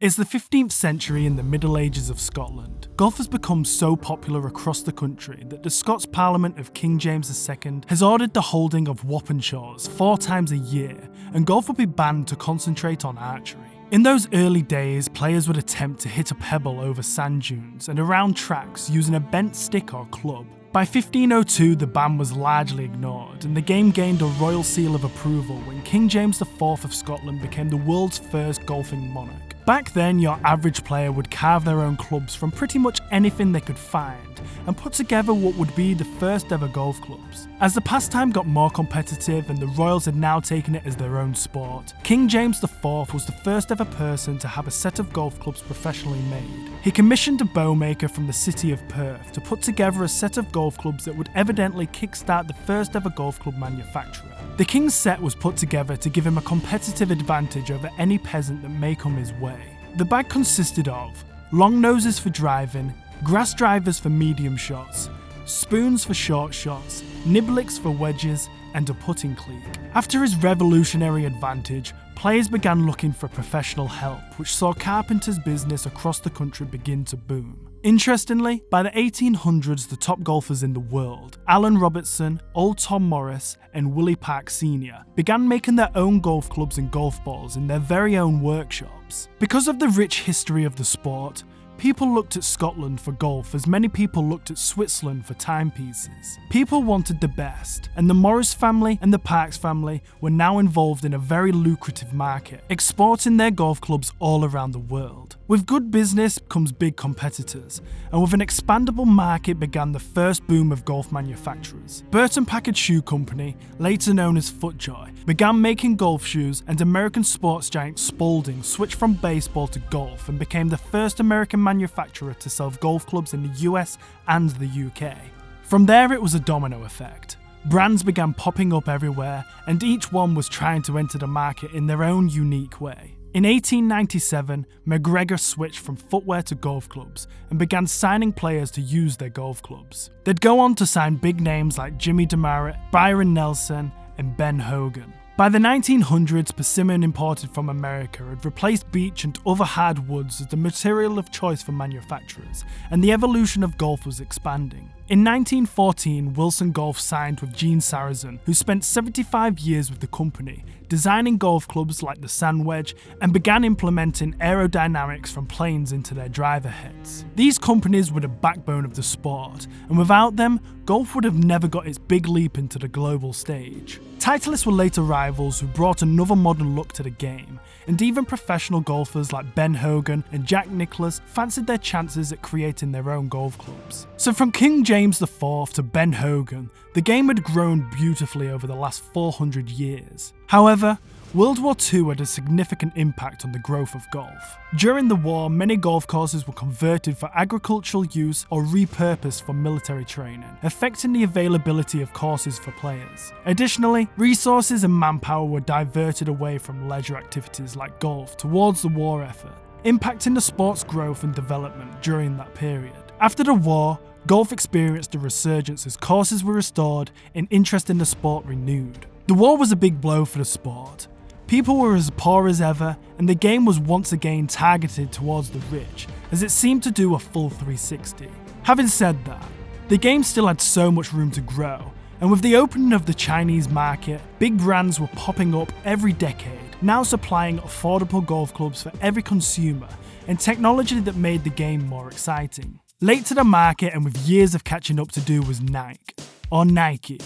It's the 15th century in the Middle Ages of Scotland. Golf has become so popular across the country that the Scots Parliament of King James II has ordered the holding of Wappenshaws 4 times a year, and golf will be banned to concentrate on archery. In those early days, players would attempt to hit a pebble over sand dunes and around tracks using a bent stick or club. By 1502, the ban was largely ignored, and the game gained a royal seal of approval when King James IV of Scotland became the world's first golfing monarch. Back then, your average player would carve their own clubs from pretty much anything they could find and put together what would be the first ever golf clubs. As the pastime got more competitive and the royals had now taken it as their own sport, King James IV was the first ever person to have a set of golf clubs professionally made. He commissioned a bowmaker from the city of Perth to put together a set of golf clubs that would evidently kickstart the first ever golf club manufacturer. The king's set was put together to give him a competitive advantage over any peasant that may come his way. The bag consisted of long noses for driving, grass drivers for medium shots, spoons for short shots, niblicks for wedges, and a putting cleek. After his revolutionary advantage, players began looking for professional help, which saw carpenters' business across the country begin to boom. Interestingly, by the 1800s, the top golfers in the world, Alan Robertson, Old Tom Morris, and Willie Park Sr., began making their own golf clubs and golf balls in their very own workshops. Because of the rich history of the sport, people looked at Scotland for golf as many people looked at Switzerland for timepieces. People wanted the best, and the Morris family and the Parks family were now involved in a very lucrative market, exporting their golf clubs all around the world. With good business comes big competitors, and with an expandable market began the first boom of golf manufacturers. Burton Packard Shoe Company, later known as FootJoy, began making golf shoes, and American sports giant Spalding switched from baseball to golf and became the first American manufacturer to sell golf clubs in the US and the UK. From there it was a domino effect. Brands began popping up everywhere, and each one was trying to enter the market in their own unique way. In 1897, McGregor switched from footwear to golf clubs and began signing players to use their golf clubs. They'd go on to sign big names like Jimmy Demaret, Byron Nelson, and Ben Hogan. By the 1900s, persimmon imported from America had replaced beech and other hardwoods as the material of choice for manufacturers, and the evolution of golf was expanding. In 1914, Wilson Golf signed with Gene Sarazen, who spent 75 years with the company, designing golf clubs like the Sand Wedge, and began implementing aerodynamics from planes into their driver heads. These companies were the backbone of the sport, and without them, golf would have never got its big leap into the global stage. Titleists were later rivals who brought another modern look to the game, and even professional golfers like Ben Hogan and Jack Nicklaus fancied their chances at creating their own golf clubs. So from King James IV to Ben Hogan, the game had grown beautifully over the last 400 years. However, World War II had a significant impact on the growth of golf. During the war, many golf courses were converted for agricultural use or repurposed for military training, affecting the availability of courses for players. Additionally, resources and manpower were diverted away from leisure activities like golf towards the war effort, impacting the sport's growth and development during that period. After the war, golf experienced a resurgence as courses were restored and interest in the sport renewed. The war was a big blow for the sport. People were as poor as ever, and the game was once again targeted towards the rich, as it seemed to do a full 360. Having said that, the game still had so much room to grow, and with the opening of the Chinese market, big brands were popping up every decade, now supplying affordable golf clubs for every consumer, and technology that made the game more exciting. Late to the market and with years of catching up to do was Nike.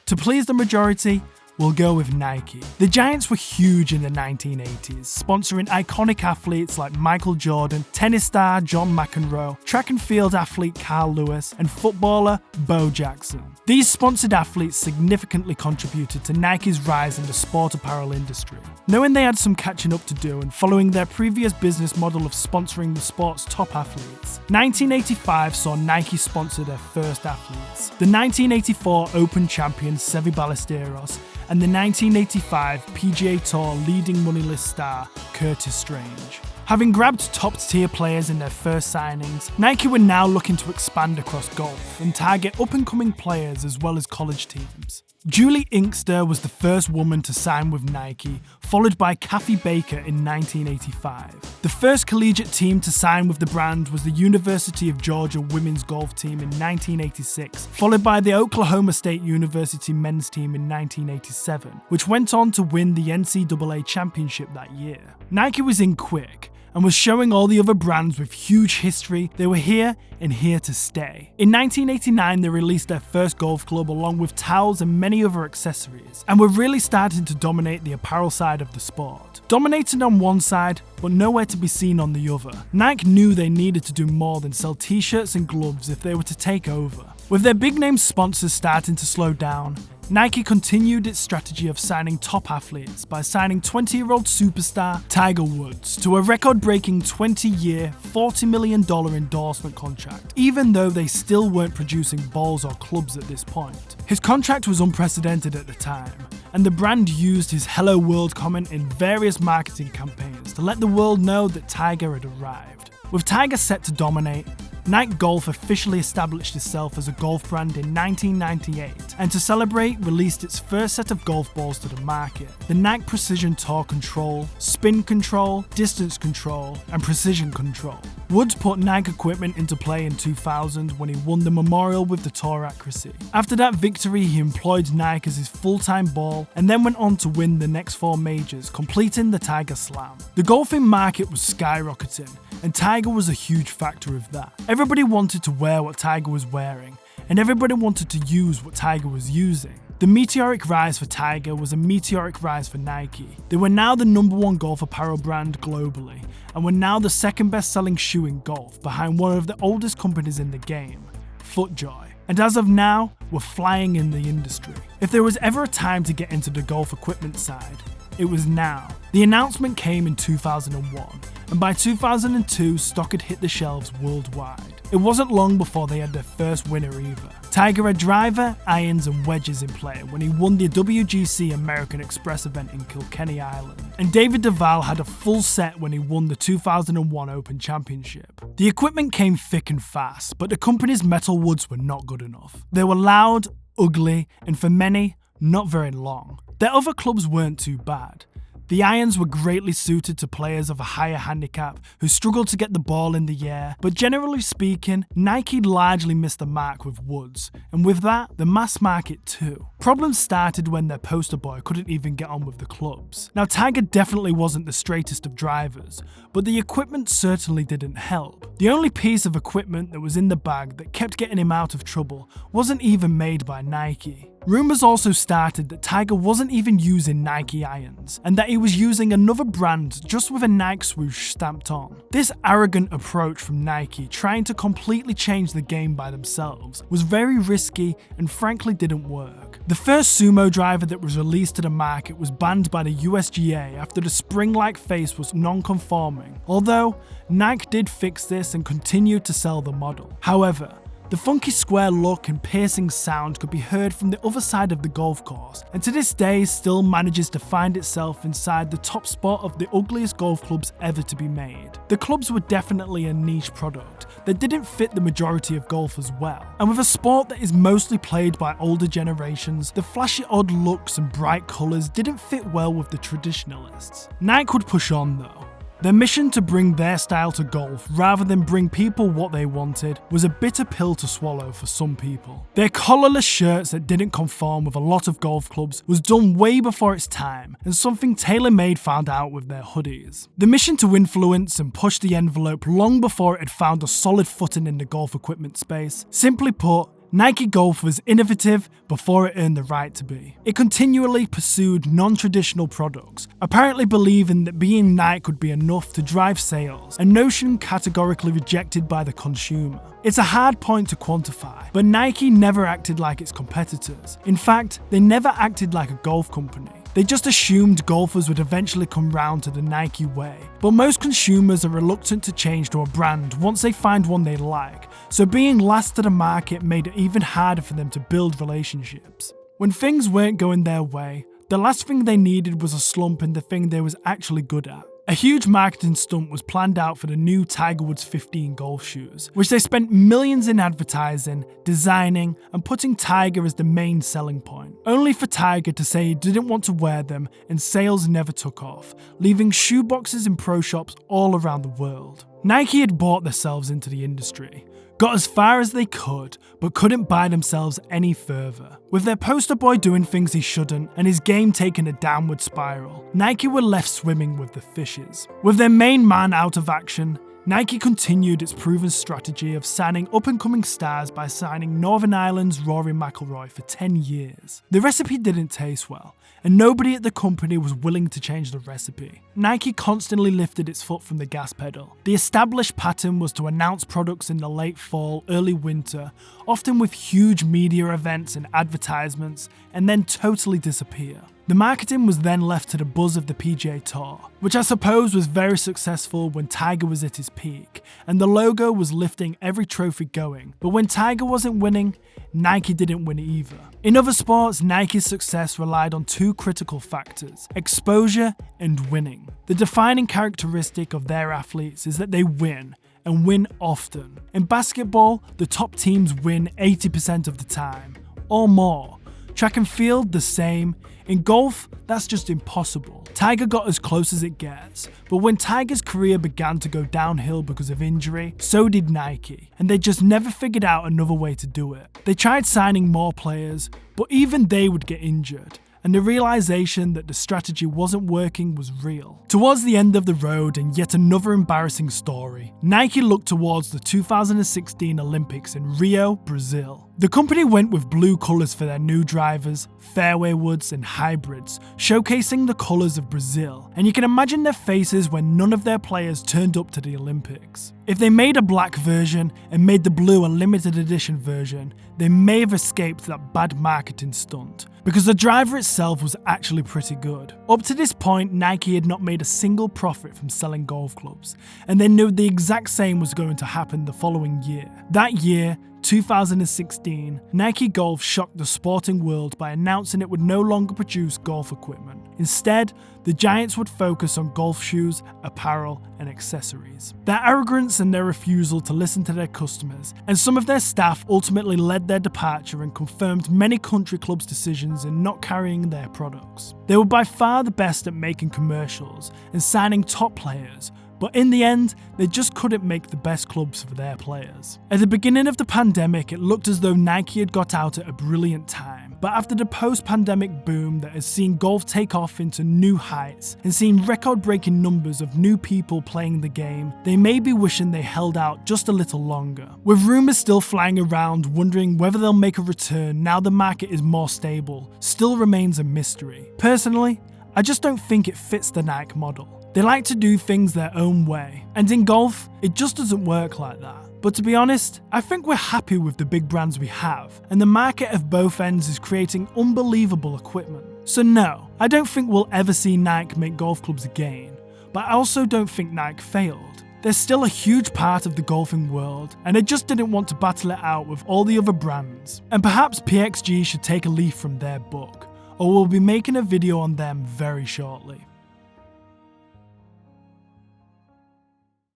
To please the majority, we'll go with Nike. The Giants were huge in the 1980s, sponsoring iconic athletes like Michael Jordan, tennis star John McEnroe, track and field athlete Carl Lewis, and footballer Bo Jackson. These sponsored athletes significantly contributed to Nike's rise in the sport apparel industry. Knowing they had some catching up to do and following their previous business model of sponsoring the sport's top athletes, 1985 saw Nike sponsor their first athletes, the 1984 Open champion Seve Ballesteros, and the 1985 PGA Tour leading moneyless star Curtis Strange. Having grabbed top-tier players in their first signings, Nike were now looking to expand across golf and target up-and-coming players as well as college teams. Julie Inkster was the first woman to sign with Nike, followed by Kathy Baker in 1985. The first collegiate team to sign with the brand was the University of Georgia women's golf team in 1986, followed by the Oklahoma State University men's team in 1987, which went on to win the NCAA championship that year. Nike was in quick, and was showing all the other brands with huge history they were here and here to stay. In 1989, they released their first golf club along with towels and many other accessories, and were really starting to dominate the apparel side of the sport. Dominating on one side, but nowhere to be seen on the other. Nike knew they needed to do more than sell t-shirts and gloves if they were to take over. With their big name sponsors starting to slow down, Nike continued its strategy of signing top athletes by signing 20-year-old superstar Tiger Woods to a record-breaking 20-year, $40 million endorsement contract, even though they still weren't producing balls or clubs at this point. His contract was unprecedented at the time, and the brand used his Hello World comment in various marketing campaigns to let the world know that Tiger had arrived. With Tiger set to dominate, Nike Golf officially established itself as a golf brand in 1998, and to celebrate, released its first set of golf balls to the market, the Nike Precision Tour Control, Spin Control, Distance Control, and Precision Control. Woods put Nike equipment into play in 2000 when he won the Memorial with the Tour Accuracy. After that victory, he employed Nike as his full-time ball, and then went on to win the next 4 majors, completing the Tiger Slam. The golfing market was skyrocketing, and Tiger was a huge factor of that. Everybody wanted to wear what Tiger was wearing, and everybody wanted to use what Tiger was using. The meteoric rise for Tiger was a meteoric rise for Nike. They were now the #1 golf apparel brand globally, and were now the second best-selling shoe in golf, behind one of the oldest companies in the game, FootJoy. And as of now, were flying in the industry. If there was ever a time to get into the golf equipment side, it was now. The announcement came in 2001, and by 2002, stock had hit the shelves worldwide. It wasn't long before they had their first winner either. Tiger had driver, irons and wedges in play when he won the WGC American Express event in Kilkenny, Ireland. And David Duval had a full set when he won the 2001 Open Championship. The equipment came thick and fast, but the company's metal woods were not good enough. They were loud, ugly, and for many, not very long. Their other clubs weren't too bad. The irons were greatly suited to players of a higher handicap who struggled to get the ball in the air, but generally speaking, Nike largely missed the mark with Woods, and with that, the mass market too. Problems started when their poster boy couldn't even get on with the clubs. Now Tiger definitely wasn't the straightest of drivers, but the equipment certainly didn't help. The only piece of equipment that was in the bag that kept getting him out of trouble wasn't even made by Nike. Rumours also started that Tiger wasn't even using Nike irons, and that he was using another brand just with a Nike swoosh stamped on. This arrogant approach from Nike, trying to completely change the game by themselves, was very risky and frankly didn't work. The first sumo driver that was released to the market was banned by the USGA after the spring-like face was non-conforming, although Nike did fix this and continued to sell the model. However, the funky square look and piercing sound could be heard from the other side of the golf course, and to this day still manages to find itself inside the top spot of the ugliest golf clubs ever to be made. The clubs were definitely a niche product that didn't fit the majority of golfers well, and with a sport that is mostly played by older generations, the flashy odd looks and bright colours didn't fit well with the traditionalists. Nike would push on though. Their mission to bring their style to golf rather than bring people what they wanted was a bitter pill to swallow for some people. Their collarless shirts that didn't conform with a lot of golf clubs was done way before its time, and something TaylorMade found out with their hoodies. The mission to influence and push the envelope long before it had found a solid footing in the golf equipment space. Simply put, Nike Golf was innovative before it earned the right to be. It continually pursued non-traditional products, apparently believing that being Nike would be enough to drive sales, a notion categorically rejected by the consumer. It's a hard point to quantify, but Nike never acted like its competitors. In fact, they never acted like a golf company. They just assumed golfers would eventually come round to the Nike way. But most consumers are reluctant to change to a brand once they find one they like, so being last to the market made it even harder for them to build relationships. When things weren't going their way, the last thing they needed was a slump in the thing they was actually good at. A huge marketing stunt was planned out for the new Tiger Woods 15 golf shoes, which they spent millions in advertising, designing, and putting Tiger as the main selling point. Only for Tiger to say he didn't want to wear them, and sales never took off, leaving shoe boxes in pro shops all around the world. Nike had bought themselves into the industry, got as far as they could, but couldn't buy themselves any further. With their poster boy doing things he shouldn't and his game taking a downward spiral, Nike were left swimming with the fishes. With their main man out of action, Nike continued its proven strategy of signing up-and-coming stars by signing Northern Ireland's Rory McIlroy for 10 years. The recipe didn't taste well, and nobody at the company was willing to change the recipe. Nike constantly lifted its foot from the gas pedal. The established pattern was to announce products in the late fall, early winter, often with huge media events and advertisements, and then totally disappear. The marketing was then left to the buzz of the PGA Tour, which I suppose was very successful when Tiger was at his peak, and the logo was lifting every trophy going, but when Tiger wasn't winning, Nike didn't win either. In other sports, Nike's success relied on two critical factors: exposure and winning. The defining characteristic of their athletes is that they win, and win often. In basketball, the top teams win 80% of the time, or more. Track and field, the same. In golf, that's just impossible. Tiger got as close as it gets, but when Tiger's career began to go downhill because of injury, so did Nike, and they just never figured out another way to do it. They tried signing more players, but even they would get injured, and the realization that the strategy wasn't working was real. Towards the end of the road, and yet another embarrassing story, Nike looked towards the 2016 Olympics in Rio, Brazil. The company went with blue colours for their new drivers, fairway woods and hybrids, showcasing the colours of Brazil, and you can imagine their faces when none of their players turned up to the Olympics. If they made a black version and made the blue a limited edition version, they may have escaped that bad marketing stunt, because the driver itself was actually pretty good. Up to this point, Nike had not made a single profit from selling golf clubs, and they knew the exact same was going to happen the following year. That year, 2016, Nike Golf shocked the sporting world by announcing it would no longer produce golf equipment. Instead, the giants would focus on golf shoes, apparel, and accessories. Their arrogance and their refusal to listen to their customers, and some of their staff ultimately led their departure and confirmed many country clubs' decisions in not carrying their products. They were by far the best at making commercials and signing top players, but in the end, they just couldn't make the best clubs for their players. At the beginning of the pandemic, it looked as though Nike had got out at a brilliant time. But after the post-pandemic boom that has seen golf take off into new heights and seen record-breaking numbers of new people playing the game, they may be wishing they held out just a little longer. With rumours still flying around wondering whether they'll make a return now the market is more stable, still remains a mystery. Personally, I just don't think it fits the Nike model. They like to do things their own way, and in golf, it just doesn't work like that. But to be honest, I think we're happy with the big brands we have, and the market of both ends is creating unbelievable equipment. So no, I don't think we'll ever see Nike make golf clubs again, but I also don't think Nike failed. They're still a huge part of the golfing world, and they just didn't want to battle it out with all the other brands. And perhaps PXG should take a leaf from their book, or we'll be making a video on them very shortly.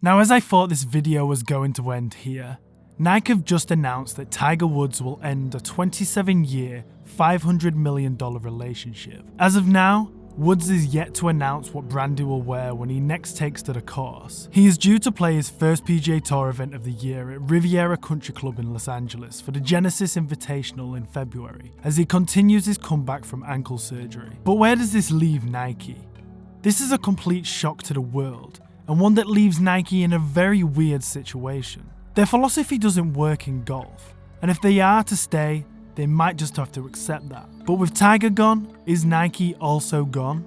Now, as I thought this video was going to end here, Nike have just announced that Tiger Woods will end a 27-year, $500 million relationship. As of now, Woods is yet to announce what brand he will wear when he next takes to the course. He is due to play his first PGA Tour event of the year at Riviera Country Club in Los Angeles for the Genesis Invitational in February, as he continues his comeback from ankle surgery. But where does this leave Nike? This is a complete shock to the world, and one that leaves Nike in a very weird situation. Their philosophy doesn't work in golf, and if they are to stay, they might just have to accept that. But with Tiger gone, is Nike also gone?